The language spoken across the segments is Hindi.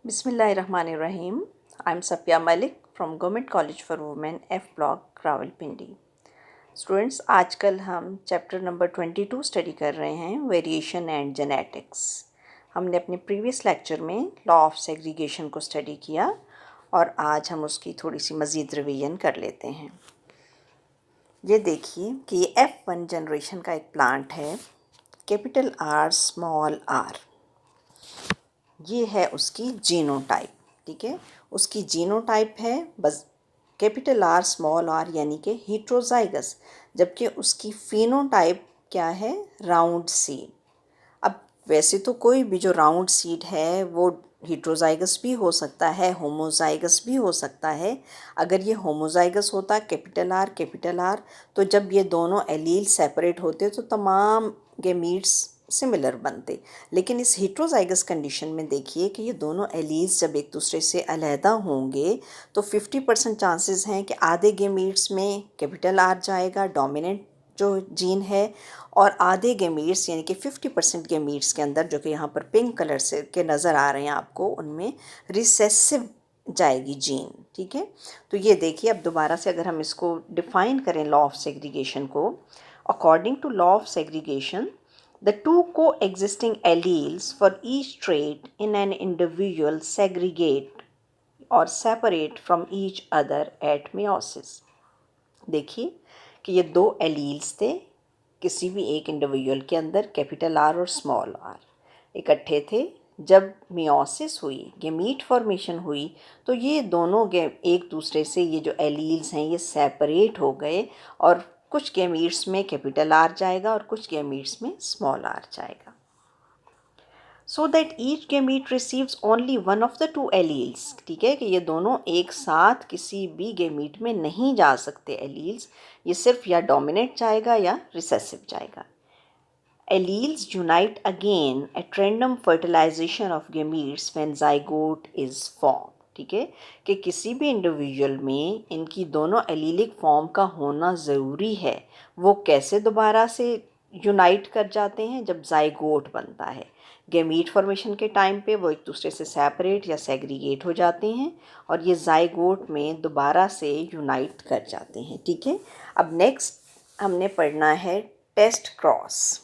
Bismillahirrahmanirrahim. I'm Safia Malik from Government College for Women F Block Rawalpindi. Students, आजकल हम चैप्टर नंबर 22 स्टडी कर रहे हैं, वेरिएशन एंड जेनेटिक्स। हमने अपने प्रीवियस लेक्चर में लॉ ऑफ सेग्रीगेशन को स्टडी किया और आज हम उसकी थोड़ी सी मज़ीद रिवीजन कर लेते हैं। ये देखिए कि ये F1 जनरेशन का एक प्लांट है, कैपिटल R स्मॉल r। ये है उसकी जीनोटाइप, ठीक है। उसकी जीनोटाइप है बस कैपिटल R स्मॉल r यानी कि हेट्रोजाइगस, जबकि उसकी फिनोटाइप क्या है, राउंड सीड। अब वैसे तो कोई भी जो राउंड सीड है वो हेट्रोजाइगस भी हो सकता है, होमोजाइगस भी हो सकता है। अगर ये होमोजाइगस होता कैपिटल R, तो जब ये दोनों एलील सेपरेट होते तो तमाम गेमीट्स सिमिलर बनते। लेकिन इस हेट्रोजाइगस कंडीशन में देखिए कि ये दोनों एलील्स जब एक दूसरे से अलहदा होंगे तो 50% चांसेस हैं कि आधे गेमीट्स में कैपिटल R जाएगा, डोमिनेंट जो जीन है, और आधे गेमीट्स यानी कि 50% गेमीट्स के अंदर, जो कि यहाँ पर पिंक कलर से के नज़र आ रहे हैं आपको, उनमें रिसेसिव जाएगी जीन, ठीक है। तो ये देखिए, अब दोबारा से अगर हम इसको डिफ़ाइन करें लॉ ऑफ सेग्रीगेशन को, according to law of segregation the two coexisting alleles for each trait in an individual segregate or separate from each other at meiosis। देखिए कि ये दो एलील्स थे किसी भी एक इंडिविजुअल के अंदर, कैपिटल R और स्मॉल r इकट्ठे थे। जब मियोसिस हुई, गेमीट फॉर्मेशन हुई, तो ये दोनों एक दूसरे से, ये जो एलील्स हैं ये सेपरेट हो गए और कुछ गेमीट्स में कैपिटल R जाएगा और कुछ गेमीट्स में स्मॉल r जाएगा। So that each gamete receives only one of the two alleles, ठीक है, कि ये दोनों एक साथ किसी भी गेमीट में नहीं जा सकते एलील्स, ये सिर्फ या डोमिनेंट जाएगा या रिसेसिव जाएगा। Alleles unite again at random fertilization of gametes when zygote is formed, ठीक है, कि किसी भी इंडिविजुअल में इनकी दोनों एलीलिक फॉर्म का होना ज़रूरी है। वो कैसे दोबारा से यूनाइट कर जाते हैं, जब जाइगोट बनता है। गेमीट फॉर्मेशन के टाइम पे वो एक दूसरे से सेपरेट या सेग्रीगेट हो जाते हैं और ये जाइगोट में दोबारा से यूनाइट कर जाते हैं, ठीक है। अब नेक्स्ट हमने पढ़ना है टेस्ट क्रॉस।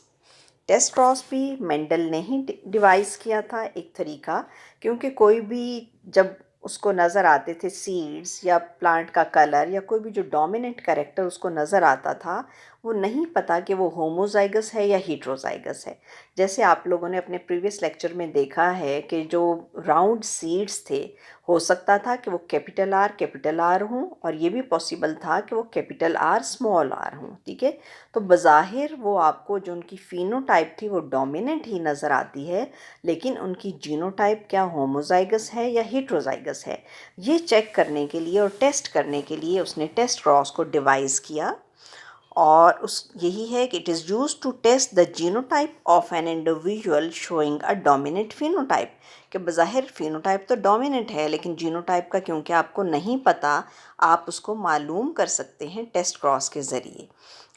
टेस्ट क्रॉस भी मेंडल ने ही डिवाइस किया था एक तरीका, क्योंकि कोई भी जब उसको नज़र आते थे सीड्स या प्लांट का कलर या कोई भी जो डोमिनेंट कैरेक्टर उसको नज़र आता था, वो नहीं पता कि वो होमोजाइगस है या हेट्रोजाइगस है। जैसे आप लोगों ने अपने प्रीवियस लेक्चर में देखा है कि जो राउंड सीड्स थे, हो सकता था कि वो कैपिटल R हों, और ये भी पॉसिबल था कि वो कैपिटल R स्मॉल r हों, ठीक है। तो बज़ाहिर वो आपको जो उनकी फिनोटाइप थी वो डोमिनेंट ही नज़र आती है, लेकिन उनकी जीनोटाइप क्या होमोजाइगस है या हेट्रोजाइगस है, ये चेक करने के लिए और टेस्ट करने के लिए उसने टेस्ट क्रॉस को डिवाइस किया। और उस यही है कि it is use to test the genotype of an individual showing a dominant phenotype, कि बज़ाहिर फिनोटाइप तो डोमिनेंट है लेकिन जीनोटाइप का क्योंकि आपको नहीं पता, आप उसको मालूम कर सकते हैं टेस्ट क्रॉस के ज़रिए।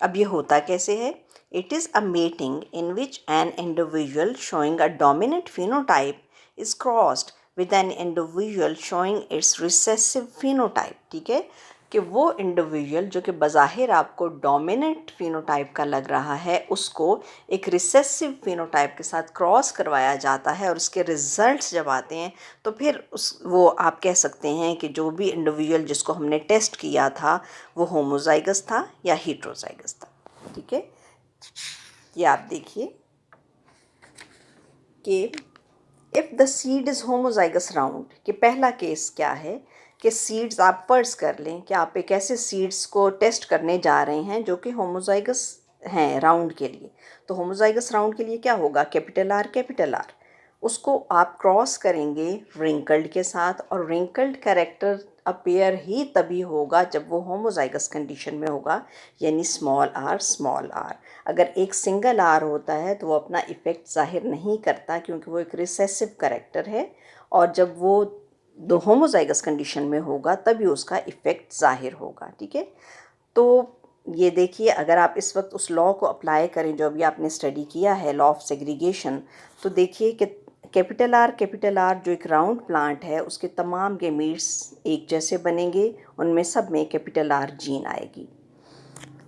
अब ये होता कैसे है, it is a mating in which N individual showing a dominant phenotype is crossed with N individual showing it's recessive phenotype, ठीक है, कि वो इंडिविजुअल जो कि बज़ाहिर आपको डोमिनेंट फिनोटाइप का लग रहा है, उसको एक रिसेसिव फिनोटाइप के साथ क्रॉस करवाया जाता है, और उसके रिज़ल्ट्स जब आते हैं तो फिर वो आप कह सकते हैं कि जो भी इंडिविजुअल जिसको हमने टेस्ट किया था वो होमोजाइगस था या हेट्रोजाइगस था, ठीक है। ये आप देखिए कि if the seed is homozygous round, कि पहला केस क्या है कि सीड्स, आप फर्ज कर लें कि आप एक ऐसे सीड्स को टेस्ट करने जा रहे हैं जो कि होमोजाइगस हैं राउंड के लिए। तो होमोजाइगस राउंड के लिए क्या होगा, कैपिटल R, उसको आप क्रॉस करेंगे रिंकल्ड के साथ, और रिंकल्ड कैरेक्टर अपीयर ही तभी होगा जब वो होमोजाइगस कंडीशन में होगा, यानी स्मॉल r। अगर एक सिंगल r होता है तो वो अपना इफ़ेक्ट ज़ाहिर नहीं करता, क्योंकि वो एक रिसेसिव कैरेक्टर है, और जब वो दो होमोजाइगस कंडीशन में होगा तभी उसका इफ़ेक्ट ज़ाहिर होगा, ठीक है। तो ये देखिए, अगर आप इस वक्त उस लॉ को अप्लाई करें जो अभी आपने स्टडी किया है, लॉ ऑफ सेग्रीगेशन, तो देखिए कि कैपिटल आर जो एक राउंड प्लांट है उसके तमाम गेमीट्स एक जैसे बनेंगे, उनमें सब में कैपिटल आर जीन आएगी।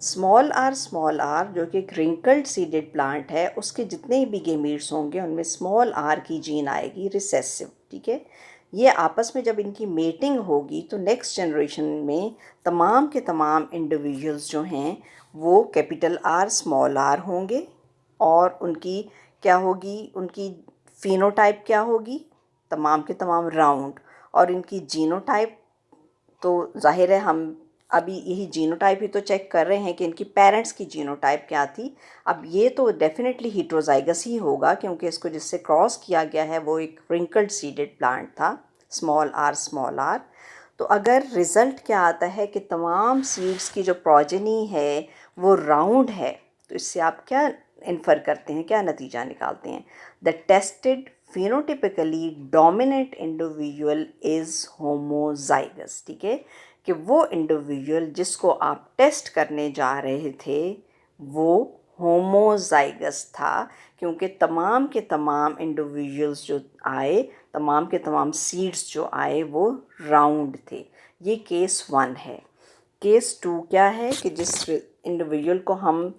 स्मॉल आर जो कि एक रिंकल्ड सीडेड प्लांट है, उसके जितने भी गेमीट्स होंगे उनमें स्मॉल आर की जीन आएगी रिसेसिव। ठीक है, ये आपस में जब इनकी मेटिंग होगी तो नेक्स्ट जनरेशन में तमाम के तमाम इंडिविजुअल्स जो हैं वो कैपिटल आर स्मॉल आर होंगे, और उनकी क्या होगी, उनकी फिनोटाइप क्या होगी, तमाम के तमाम राउंड, और इनकी जीनोटाइप तो जाहिर है हम अभी यही जीनोटाइप ही तो चेक कर रहे हैं कि इनकी पेरेंट्स की जीनोटाइप क्या थी। अब ये तो डेफिनेटली हेटेरोजाइगस ही होगा, क्योंकि इसको जिससे क्रॉस किया गया है वो एक रिंकल्ड सीडेड प्लांट था, स्मॉल आर। तो अगर रिज़ल्ट क्या आता है कि तमाम सीड्स की जो प्रोजेनी है वो राउंड है, तो इससे आप क्या इन्फर करते हैं, क्या नतीजा निकालते हैं? The tested phenotypically dominant individual is homozygous। ठीक है, कि वो इंडिविजुअल जिसको आप टेस्ट करने जा रहे थे वो होमोजाइगस था, क्योंकि तमाम के तमाम इंडिविजुअल्स जो आए, तमाम के तमाम सीड्स जो आए वो राउंड थे। ये केस 1 है। केस 2 क्या है कि जिस इंडिविजुअल को हम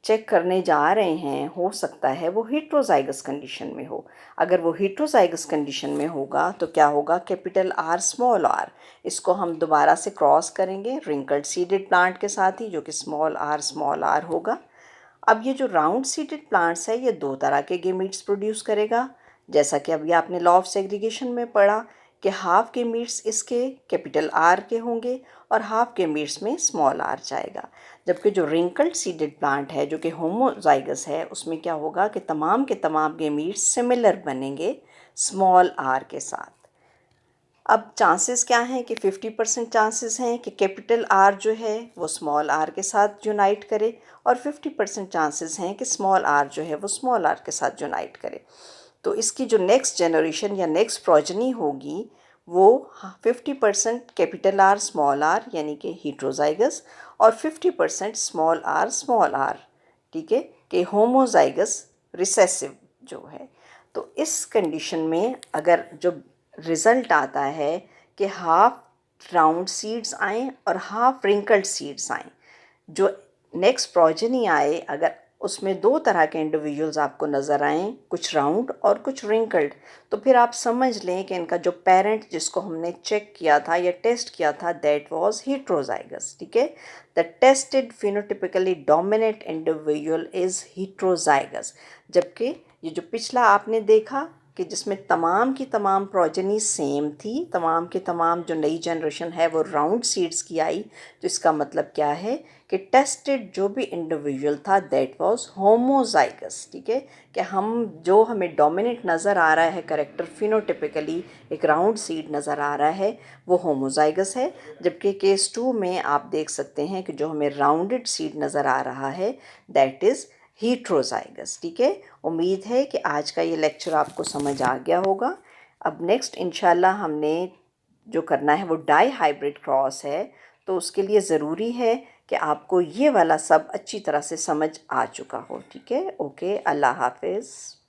चेक करने जा रहे हैं हो सकता है वो हेटेरोजाइगस कंडीशन में हो। अगर वो हेटेरोजाइगस कंडीशन में होगा तो क्या होगा, कैपिटल आर स्मॉल आर, इसको हम दोबारा से क्रॉस करेंगे रिंकल्ड सीडेड प्लांट के साथ ही, जो कि स्मॉल आर होगा। अब ये जो राउंड सीडेड प्लांट्स है ये दो तरह के गेमीट्स प्रोड्यूस करेगा, जैसा कि अभी आपने लॉ ऑफ सेग्रीगेशन में पढ़ा कि हाफ गेमीट्स इसके कैपिटल आर के होंगे और हाफ गेमीट्स में स्मॉल आर जाएगा। जबकि जो रिंकल्ड सीडेड प्लांट है जो कि होमोजाइगस है उसमें क्या होगा कि तमाम के तमाम गेमीट्स सिमिलर बनेंगे स्मॉल आर के साथ। अब चांसेस क्या हैं कि 50% चांसेस हैं कि कैपिटल आर जो है वो स्मॉल आर के साथ यूनाइट करे, और 50% चांसेस हैं कि स्मॉल आर जो है वो स्मॉल आर के साथ यूनाइट करे। तो इसकी जो नेक्स्ट जनरेशन या नेक्स्ट प्रोजनी होगी वो 50% कैपिटल आर स्मॉल आर यानी कि हेटेरोजाइगस, और 50% स्मॉल आर, ठीक है, कि होमोजाइगस रिसेसिव जो है। तो इस कंडीशन में अगर जो रिज़ल्ट आता है कि हाफ राउंड सीड्स आएँ और हाफ रिंकल्ड सीड्स आएँ, जो नेक्स्ट प्रोजेनी आए अगर उसमें दो तरह के इंडिविजुअल्स आपको नज़र आएँ, कुछ राउंड और कुछ रिंकल्ड, तो फिर आप समझ लें कि इनका जो पेरेंट जिसको हमने चेक किया था या टेस्ट किया था दैट वाज हेटेरोजाइगस। ठीक है, the tested phenotypically dominant individual is heterozygous. जबकि ये जो पिछला आपने देखा कि जिसमें तमाम की तमाम प्रोजेनी सेम थी, तमाम के तमाम जो नई जनरेशन है वो राउंड सीड्स की आई, तो इसका मतलब क्या है कि टेस्टेड जो भी इंडिविजुअल था दैट वाज होमोजाइगस। ठीक है, कि हम जो हमें डोमिनेंट नज़र आ रहा है करेक्टर फिनोटिपिकली एक राउंड सीड नज़र आ रहा है वो होमोजाइगस है। जबकि केस 2 में आप देख सकते हैं कि जो हमें राउंडेड सीड नज़र आ रहा है दैट इज़ हेटेरोजाइगस। ठीक है, उम्मीद है कि आज का ये लेक्चर आपको समझ आ गया होगा। अब नेक्स्ट इंशाल्लाह हमने जो करना है वो डाई हाइब्रिड क्रॉस है, तो उसके लिए ज़रूरी है कि आपको ये वाला सब अच्छी तरह से समझ आ चुका हो। ठीक है, ओके, अल्लाह हाफिज़।